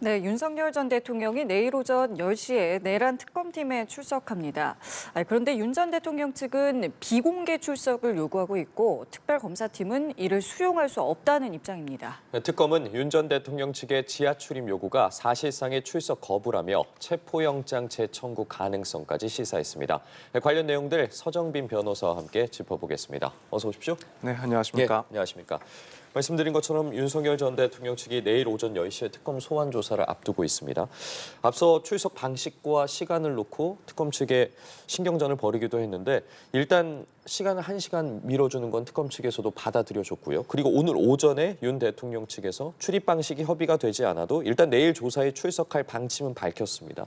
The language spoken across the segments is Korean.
네, 윤석열 전 대통령이 내일 오전 10시에 내란 특검팀에 출석합니다. 그런데 윤 전 대통령 측은 비공개 출석을 요구하고 있고 특별검사팀은 이를 수용할 수 없다는 입장입니다. 특검은 윤 전 대통령 측의 지하 출입 요구가 사실상의 출석 거부라며 체포영장 재청구 가능성까지 시사했습니다. 관련 내용들 서정빈 변호사와 함께 짚어보겠습니다. 어서 오십시오. 네, 안녕하십니까. 안녕하십니까. 말씀드린 것처럼 윤석열 전 대통령 측이 내일 오전 10시에 특검 소환 조사를 앞두고 있습니다. 앞서 출석 방식과 시간을 놓고 특검 측에 신경전을 벌이기도 했는데 일단 시간을 1시간 미뤄주는 건 특검 측에서도 받아들여줬고요. 그리고 오늘 오전에 윤 대통령 측에서 출입 방식이 협의가 되지 않아도 일단 내일 조사에 출석할 방침은 밝혔습니다.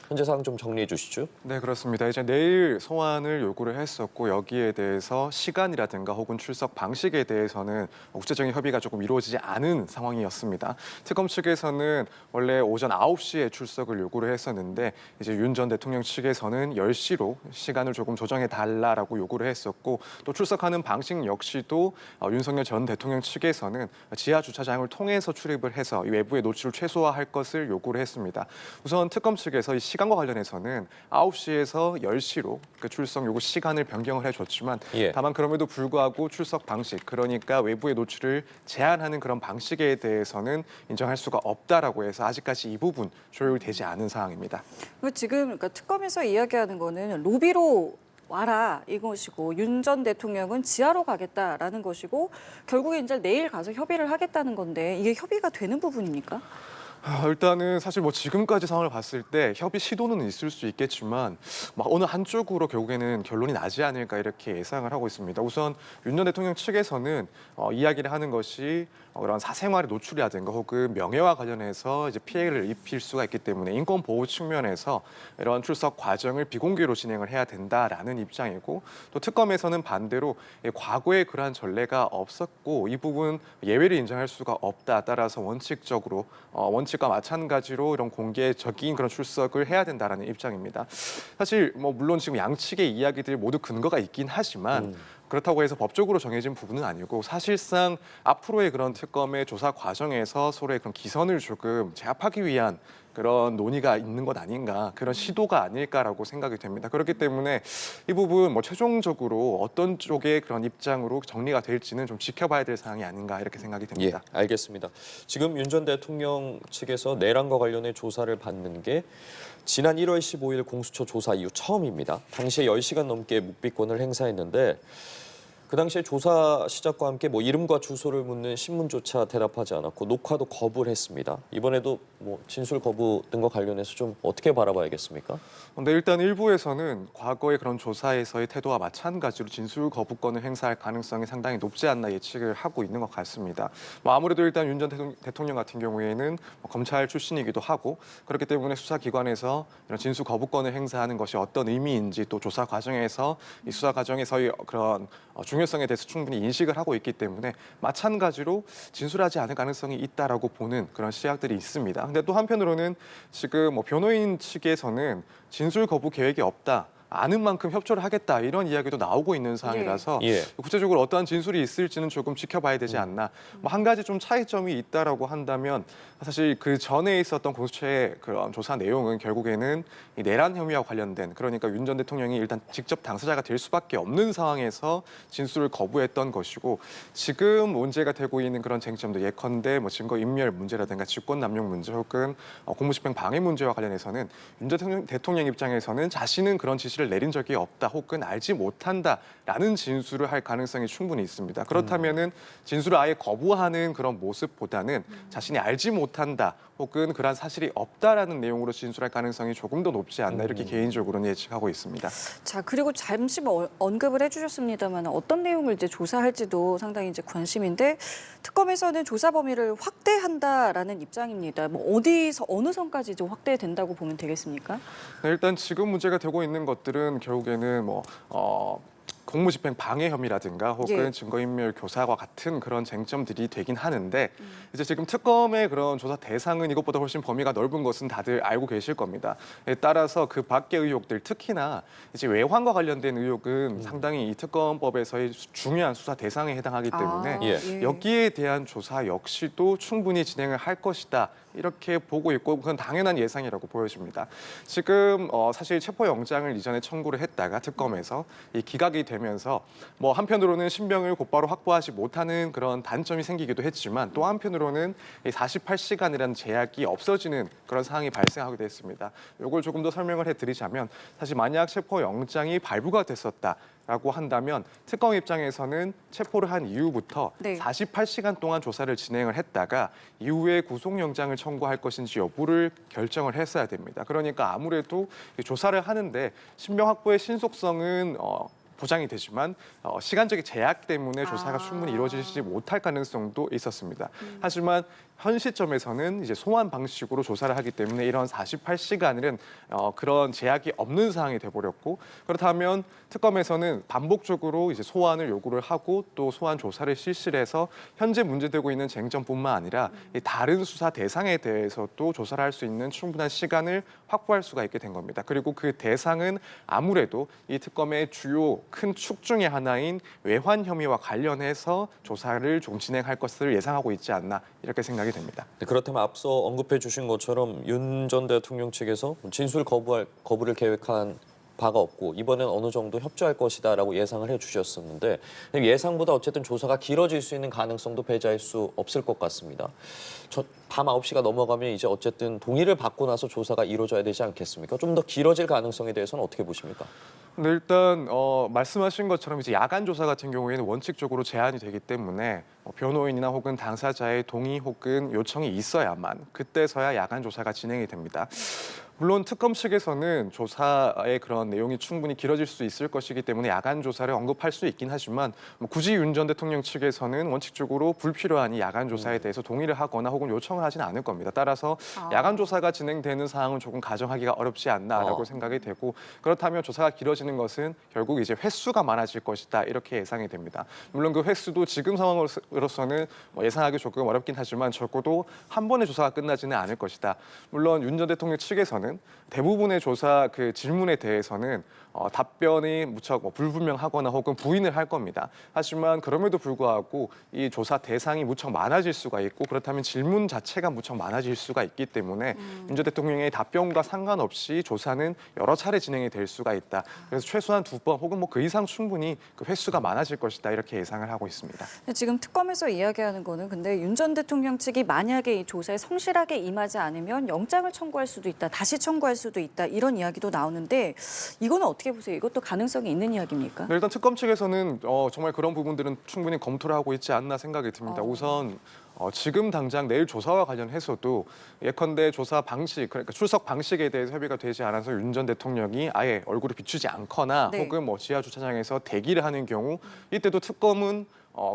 현재 상황 좀 정리해 주시죠. 네, 그렇습니다. 이제 내일 소환을 요구를 했었고 여기에 대해서 시간이라든가 혹은 출석 방식에 대해서는 구체적인 협의가 조금 이루어지지 않은 상황이었습니다. 특검 측에서는 원래 오전 9시에 출석을 요구를 했었는데 이제 윤 전 대통령 측에서는 10시로 시간을 조금 조정해 달라라고 요구를 했었고 또 출석하는 방식 역시도 윤석열 전 대통령 측에서는 지하 주차장을 통해서 출입을 해서 외부의 노출을 최소화할 것을 요구를 했습니다. 우선 특검 측에서 이 시간과 관련해서는 9시에서 10시로 그 출석 요구 시간을 변경을 해줬지만 다만 그럼에도 불구하고 출석 방식, 그러니까 외부의 노출을 제한하는 그런 방식에 대해서는 인정할 수가 없다라고 해서 아직까지 이 부분 조율되지 않은 상황입니다. 지금 그러니까 특검에서 이야기하는 거는 로비로 와라 이것이고 윤 전 대통령은 지하로 가겠다라는 것이고 결국에 이제 내일 가서 협의를 하겠다는 건데 이게 협의가 되는 부분입니까? 일단은 사실 뭐 지금까지 상황을 봤을 때 협의 시도는 있을 수 있겠지만 막 어느 한쪽으로 결국에는 결론이 나지 않을까 이렇게 예상을 하고 있습니다. 우선 윤 전 대통령 측에서는 이야기를 하는 것이 그런 사생활의 노출이라든가 혹은 명예와 관련해서 이제 피해를 입힐 수가 있기 때문에 인권 보호 측면에서 이런 출석 과정을 비공개로 진행을 해야 된다라는 입장이고 또 특검에서는 반대로 과거에 그러한 전례가 없었고 이 부분 예외를 인정할 수가 없다. 따라서 원칙적으로 원칙과 마찬가지로 이런 공개적인 그런 출석을 해야 된다라는 입장입니다. 사실 뭐 물론 지금 양측의 이야기들 모두 근거가 있긴 하지만 그렇다고 해서 법적으로 정해진 부분은 아니고 사실상 앞으로의 그런 특검의 조사 과정에서 서로의 그런 기선을 조금 제압하기 위한 그런 논의가 있는 것 아닌가, 그런 시도가 아닐까라고 생각이 됩니다. 그렇기 때문에 이 부분 뭐 최종적으로 어떤 쪽의 그런 입장으로 정리가 될지는 좀 지켜봐야 될 사항이 아닌가 이렇게 생각이 됩니다. 알겠습니다. 지금 윤 전 대통령 측에서 내란과 관련해 조사를 받는 게 지난 1월 15일 공수처 조사 이후 처음입니다. 당시에 10시간 넘게 묵비권을 행사했는데 그 당시에 조사 시작과 함께 뭐 이름과 주소를 묻는 신문조차 대답하지 않았고 녹화도 거부를 했습니다. 이번에도 뭐 진술 거부 등과 관련해서 좀 어떻게 바라봐야겠습니까? 근데 일단 일부에서는 과거의 그런 조사에서의 태도와 마찬가지로 진술 거부권을 행사할 가능성이 상당히 높지 않나 예측을 하고 있는 것 같습니다. 뭐 아무래도 일단 윤 전 대통령 같은 경우에는 검찰 출신이기도 하고 그렇기 때문에 수사기관에서 이런 진술 거부권을 행사하는 것이 어떤 의미인지 또 조사 과정에서 이 수사 과정에서의 그런 중요성에 대해서 충분히 인식을 하고 있기 때문에 마찬가지로 진술하지 않을 가능성이 있다라고 보는 그런 시각들이 있습니다. 근데 또 한편으로는 지금 뭐 변호인 측에서는 진술 거부 계획이 없다. 아는 만큼 협조를 하겠다 이런 이야기도 나오고 있는 상황이라서 구체적으로 어떠한 진술이 있을지는 조금 지켜봐야 되지 않나. 뭐 한 가지 좀 차이점이 있다라고 한다면 사실 그 전에 있었던 공수처의 그런 조사 내용은 결국에는 이 내란 혐의와 관련된 그러니까 윤 전 대통령이 일단 직접 당사자가 될 수밖에 없는 상황에서 진술을 거부했던 것이고 지금 문제가 되고 있는 그런 쟁점도 예컨대 뭐 증거 인멸 문제라든가 직권 남용 문제 혹은 공무집행 방해 문제와 관련해서는 윤 전 대통령 입장에서는 자신은 그런 지시를 내린 적이 없다 혹은 알지 못한다라는 진술을 할 가능성이 충분히 있습니다. 그렇다면은 진술을 아예 거부하는 그런 모습보다는 자신이 알지 못한다 혹은 그러한 사실이 없다라는 내용으로 진술할 가능성이 조금 더 높지 않나 이렇게 개인적으로는 예측하고 있습니다. 자, 그리고 잠시 언급을 해주셨습니다만 어떤 내용을 이제 조사할지도 상당히 이제 관심인데 특검에서는 조사 범위를 확대한다라는 입장입니다. 뭐 어디서 어느 선까지 좀 확대된다고 보면 되겠습니까? 네, 일단 지금 문제가 되고 있는 것들은 결국에는 공무집행 방해 혐의라든가 혹은 증거인멸 교사와 같은 그런 쟁점들이 되긴 하는데 이제 지금 특검의 그런 조사 대상은 이것보다 훨씬 범위가 넓은 것은 다들 알고 계실 겁니다. 따라서 그 밖의 의혹들 특히나 이제 외환과 관련된 의혹은 상당히 이 특검법에서의 중요한 수사 대상에 해당하기 때문에 여기에 대한 조사 역시도 충분히 진행을 할 것이다. 이렇게 보고 있고 그건 당연한 예상이라고 보여집니다. 지금 사실 체포영장을 이전에 청구를 했다가 특검에서 이 기각이 되면서 뭐 한편으로는 신병을 곧바로 확보하지 못하는 그런 단점이 생기기도 했지만 또 한편으로는 이 48시간이라는 제약이 없어지는 그런 상황이 발생하기도 했습니다. 이걸 조금 더 설명을 해드리자면 사실 만약 체포영장이 발부가 됐었다라고 한다면 특검 입장에서는 체포를 한 이후부터 네. 48시간 동안 조사를 진행을 했다가 이후에 구속영장을 청구할 것인지 여부를 결정을 했어야 됩니다. 그러니까 아무래도 이 조사를 하는데 신병 확보의 신속성은 보장이 되지만 시간적인 제약 때문에 조사가 충분히 이루어지지 못할 가능성도 있었습니다. 하지만 현 시점에서는 이제 소환 방식으로 조사를 하기 때문에 이런 48시간은 그런 제약이 없는 상황이 돼버렸고 그렇다면 특검에서는 반복적으로 이제 소환을 요구를 하고 또 소환 조사를 실시를 해서 현재 문제되고 있는 쟁점뿐만 아니라 이 다른 수사 대상에 대해서도 조사를 할 수 있는 충분한 시간을 확보할 수가 있게 된 겁니다. 그리고 그 대상은 아무래도 이 특검의 주요 큰 축 중의 하나인 외환 혐의와 관련해서 조사를 좀 진행할 것을 예상하고 있지 않나 이렇게 생각이 됩니다. 네, 그렇다면 앞서 언급해 주신 것처럼 윤 전 대통령 측에서 진술 거부를 계획한 바가 없고 이번엔 어느 정도 협조할 것이다라고 예상을 해주셨었는데 예상보다 어쨌든 조사가 길어질 수 있는 가능성도 배제할 수 없을 것 같습니다. 밤 9시가 넘어가면 이제 어쨌든 동의를 받고 나서 조사가 이루어져야 되지 않겠습니까? 좀 더 길어질 가능성에 대해서는 어떻게 보십니까? 네, 일단 말씀하신 것처럼 이제 야간 조사 같은 경우에는 원칙적으로 제한이 되기 때문에 변호인이나 혹은 당사자의 동의 혹은 요청이 있어야만 그때서야 야간 조사가 진행이 됩니다. 물론 특검 측에서는 조사의 그런 내용이 충분히 길어질 수 있을 것이기 때문에 야간 조사를 언급할 수 있긴 하지만 굳이 윤 전 대통령 측에서는 원칙적으로 불필요한 이 야간 조사에 대해서 동의를 하거나 혹은 요청을 하지는 않을 겁니다. 따라서 야간 조사가 진행되는 상황은 조금 가정하기가 어렵지 않나라고 생각이 되고 그렇다면 조사가 길어지는 것은 결국 이제 횟수가 많아질 것이다 이렇게 예상이 됩니다. 물론 그 횟수도 지금 상황으로서는 예상하기 조금 어렵긴 하지만 적어도 한 번의 조사가 끝나지는 않을 것이다. 물론 윤 전 대통령 측에서는 대부분의 조사 그 질문에 대해서는 답변이 무척 불분명하거나 혹은 부인을 할 겁니다. 하지만 그럼에도 불구하고 이 조사 대상이 무척 많아질 수가 있고 그렇다면 질문 자체가 무척 많아질 수가 있기 때문에 윤 전 대통령의 답변과 상관없이 조사는 여러 차례 진행이 될 수가 있다. 그래서 최소한 2번 혹은 뭐 그 이상 충분히 그 횟수가 많아질 것이다 이렇게 예상을 하고 있습니다. 지금 특검에서 이야기하는 거는 근데 윤 전 대통령 측이 만약에 이 조사에 성실하게 임하지 않으면 영장을 청구할 수도 있다, 다시 청구할 수도 있다 이런 이야기도 나오는데 이거는 어떻게 보세요? 이것도 가능성이 있는 이야기입니까? 네, 일단 특검 측에서는 정말 그런 부분들은 충분히 검토를 하고 있지 않나 생각이 듭니다. 우선 지금 당장 내일 조사와 관련해서도 예컨대 조사 방식, 그러니까 출석 방식에 대해서 협의가 되지 않아서 윤 전 대통령이 아예 얼굴을 비추지 않거나 네. 혹은 뭐 지하 주차장에서 대기를 하는 경우 이때도 특검은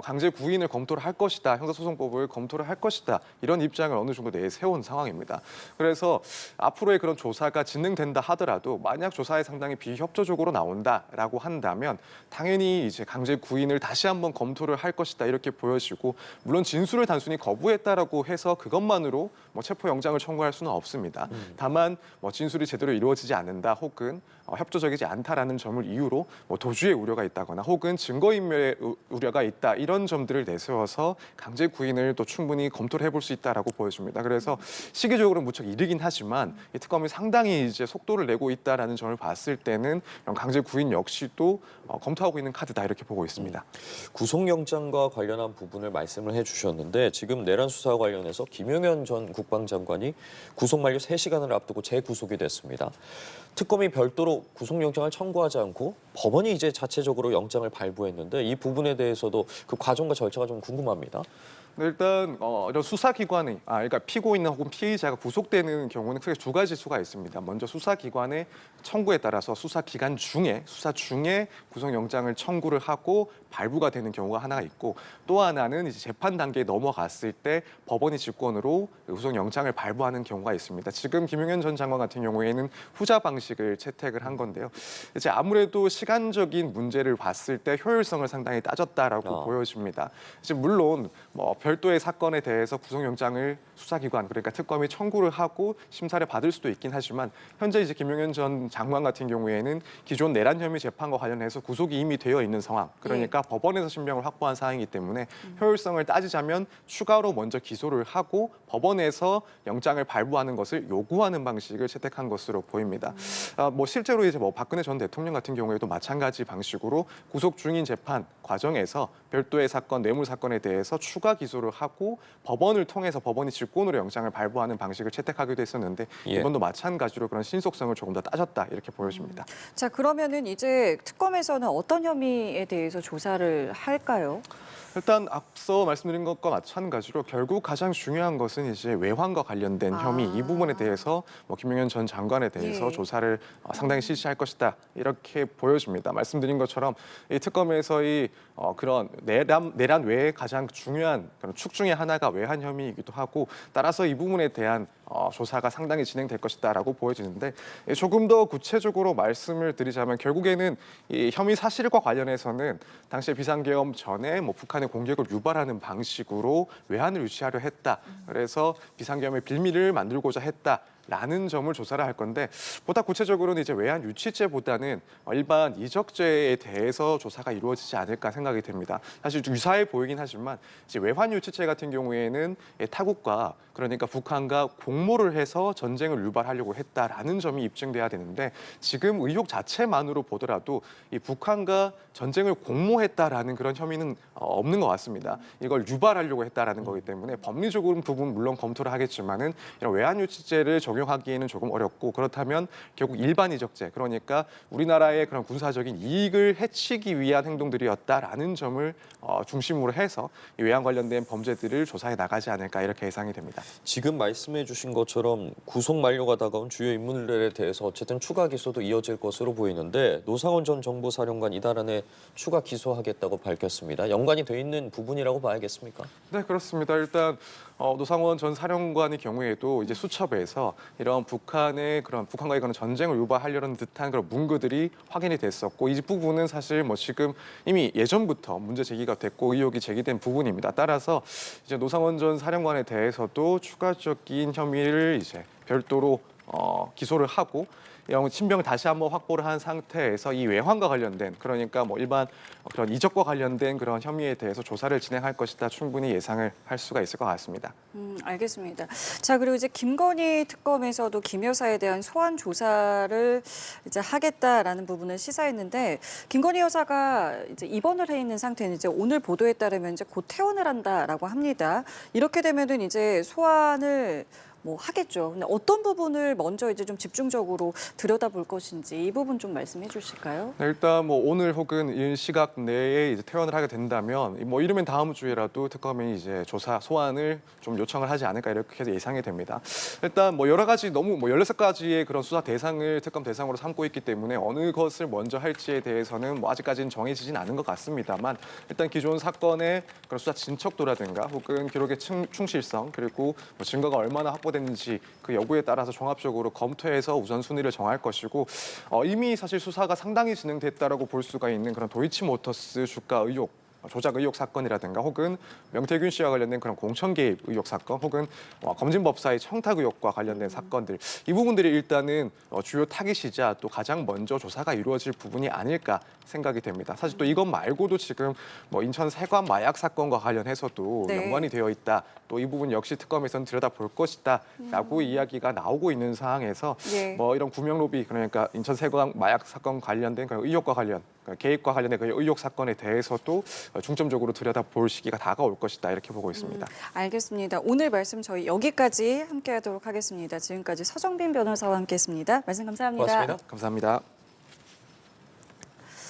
강제 구인을 검토를 할 것이다, 형사소송법을 검토를 할 것이다 이런 입장을 어느 정도 내세운 상황입니다. 그래서 앞으로의 그런 조사가 진행된다 하더라도 만약 조사에 상당히 비협조적으로 나온다라고 한다면 당연히 이제 강제 구인을 다시 한번 검토를 할 것이다 이렇게 보여지고 물론 진술을 단순히 거부했다라고 해서 그것만으로 뭐 체포영장을 청구할 수는 없습니다. 다만 뭐 진술이 제대로 이루어지지 않는다 혹은 협조적이지 않다라는 점을 이유로 뭐 도주의 우려가 있다거나 혹은 증거인멸의 우려가 있다 이런 점들을 내세워서 강제 구인을 또 충분히 검토를 해볼 수 있다라고 보여집니다. 그래서 시기적으로 무척 이르긴 하지만 이 특검이 상당히 이제 속도를 내고 있다라는 점을 봤을 때는 이런 강제 구인 역시도 검토하고 있는 카드다 이렇게 보고 있습니다. 구속영장과 관련한 부분을 말씀을 해주셨는데 지금 내란 수사와 관련해서 김용현 전 국방장관이 구속 만료 3시간을 앞두고 재구속이 됐습니다. 특검이 별도로 구속영장을 청구하지 않고 법원이 이제 자체적으로 영장을 발부했는데 이 부분에 대해서도 그 과정과 절차가 좀 궁금합니다. 네, 일단 이런 수사기관이 그러니까 피고인이나 혹은 피의자가 구속되는 경우는 크게 두 가지 수가 있습니다. 먼저 수사기관의 청구에 따라서 수사 중에 구속영장을 청구를 하고 발부가 되는 경우가 하나가 있고 또 하나는 이제 재판 단계에 넘어갔을 때 법원이 직권으로 구속영장을 발부하는 경우가 있습니다. 지금 김용현 전 장관 같은 경우에는 후자 방식을 채택을 한 건데요. 이제 아무래도 시간적인 문제를 봤을 때 효율성을 상당히 따졌다라고 보여집니다. 이제 물론 뭐 별도의 사건에 대해서 구속영장을 수사기관 그러니까 특검이 청구를 하고 심사를 받을 수도 있긴 하지만 현재 이제 김용현 전 장관 같은 경우에는 기존 내란 혐의 재판과 관련해서 구속이 이미 되어 있는 상황. 그러니까 법원에서 신병을 확보한 사항이기 때문에 효율성을 따지자면 추가로 먼저 기소를 하고 법원에서 영장을 발부하는 것을 요구하는 방식을 채택한 것으로 보입니다. 뭐 실제로 이제 뭐 박근혜 전 대통령 같은 경우에도 마찬가지 방식으로 구속 중인 재판 과정에서 별도의 사건, 뇌물 사건에 대해서 추가 기소를 하고 법원을 통해서 법원이 직권으로 영장을 발부하는 방식을 채택하기도 했었는데 이번도 마찬가지로 그런 신속성을 조금 더 따졌다 이렇게 보여집니다. 자, 그러면은 이제 특검에서는 어떤 혐의에 대해서 조사를 할까요? 일단 앞서 말씀드린 것과 마찬가지로 결국 가장 중요한 것은 이제 외환과 관련된 혐의 이 부분에 대해서 뭐 김용현 전 장관에 대해서 조사를 상당히 실시할 것이다 이렇게 보여집니다. 말씀드린 것처럼 이 특검에서의 그런 내란 외에 가장 중요한 그런 축 중에 하나가 외환 혐의이기도 하고 따라서 이 부분에 대한 조사가 상당히 진행될 것이다라고 보여지는데 조금 더 구체적으로 말씀을 드리자면 결국에는 이 혐의 사실과 관련해서는 당시에 비상계엄 전에 뭐 북한의 공격을 유발하는 방식으로 외환을 유치하려 했다. 그래서 비상계엄의 빌미를 만들고자 했다. 라는 점을 조사를 할 건데 보다 구체적으로는 이제 외환 유치죄보다는 일반 이적죄에 대해서 조사가 이루어지지 않을까 생각이 됩니다. 사실 유사해 보이긴 하지만 이제 외환 유치죄 같은 경우에는 타국과 그러니까 북한과 공모를 해서 전쟁을 유발하려고 했다라는 점이 입증돼야 되는데 지금 의혹 자체만으로 보더라도 이 북한과 전쟁을 공모했다라는 그런 혐의는 없는 것 같습니다. 이걸 유발하려고 했다라는 거기 때문에 법리적으로는 부분 물론 검토를 하겠지만은 이런 외환 유치죄를 적용하기에는 조금 어렵고 그렇다면 결국 일반 이적죄 그러니까 우리나라의 그런 군사적인 이익을 해치기 위한 행동들이었다라는 점을 중심으로 해서 이 외환 관련된 범죄들을 조사해 나가지 않을까 이렇게 예상이 됩니다. 지금 말씀해 주신 것처럼 구속 만료가 다가온 주요 인물들에 대해서 어쨌든 추가 기소도 이어질 것으로 보이는데 노상원 전 정보사령관 이달 안에 추가 기소하겠다고 밝혔습니다. 연관이 돼 있는 부분이라고 봐야겠습니까? 네, 그렇습니다. 일단 노상원 전 사령관의 경우에도 이제 수첩에서 이런 북한과의 그런 전쟁을 유발하려는 듯한 그런 문구들이 확인이 됐었고 이 부분은 사실 뭐 지금 이미 예전부터 문제 제기가 됐고 의혹이 제기된 부분입니다. 따라서 이제 노상원 전 사령관에 대해서도 추가적인 혐의를 이제 별도로 기소를 하고 신병을 다시 한번 확보를 한 상태에서 이 외환과 관련된 그러니까 뭐 일반 그런 이적과 관련된 그런 혐의에 대해서 조사를 진행할 것이다 충분히 예상을 할 수가 있을 것 같습니다. 알겠습니다. 자, 그리고 이제 김건희 특검에서도 김 여사에 대한 소환 조사를 이제 하겠다라는 부분을 시사했는데 김건희 여사가 이제 입원을 해 있는 상태는 이제 오늘 보도에 따르면 이제 곧 퇴원을 한다라고 합니다. 이렇게 되면은 이제 소환을 뭐 하겠죠. 근데 어떤 부분을 먼저 이제 좀 집중적으로 들여다볼 것인지 이 부분 좀 말씀해 주실까요? 네, 일단 뭐 오늘 혹은 이 시각 내에 이제 퇴원을 하게 된다면 뭐 이르면 다음 주에라도 특검이 이제 조사 소환을 좀 요청을 하지 않을까 이렇게 해서 예상이 됩니다. 일단 뭐 여러 가지 너무 뭐 16가지의 그런 수사 대상을 특검 대상으로 삼고 있기 때문에 어느 것을 먼저 할지에 대해서는 뭐 아직까지는 정해지진 않은 것 같습니다만 일단 기존 사건의 그런 수사 진척도라든가 혹은 기록의 충실성 그리고 뭐 증거가 얼마나 확보됐는지 그 여부에 따라서 종합적으로 검토해서 우선순위를 정할 것이고 이미 사실 수사가 상당히 진행됐다라고 볼 수가 있는 그런 도이치모터스 주가 의혹 조작 의혹 사건이라든가 혹은 명태균 씨와 관련된 그런 공천 개입 의혹 사건 혹은 검진법사의 청탁 의혹과 관련된 사건들 이 부분들이 일단은 주요 타깃이자 또 가장 먼저 조사가 이루어질 부분이 아닐까 생각이 됩니다. 사실 또 이것 말고도 지금 뭐 인천 세관 마약 사건과 관련해서도 연관이 되어 있다. 또 이 부분 역시 특검에서는 들여다볼 것이다라고 이야기가 나오고 있는 상황에서 뭐 이런 구명 로비 그러니까 인천 세관 마약 사건 관련된 그 의혹과 관련 개입과 관련된 그 의혹 사건에 대해서도 중점적으로 들여다볼 시기가 다가올 것이다 이렇게 보고 있습니다. 알겠습니다. 오늘 말씀 저희 여기까지 함께하도록 하겠습니다. 지금까지 서정빈 변호사와 함께했습니다. 말씀 감사합니다. 고맙습니다. 감사합니다.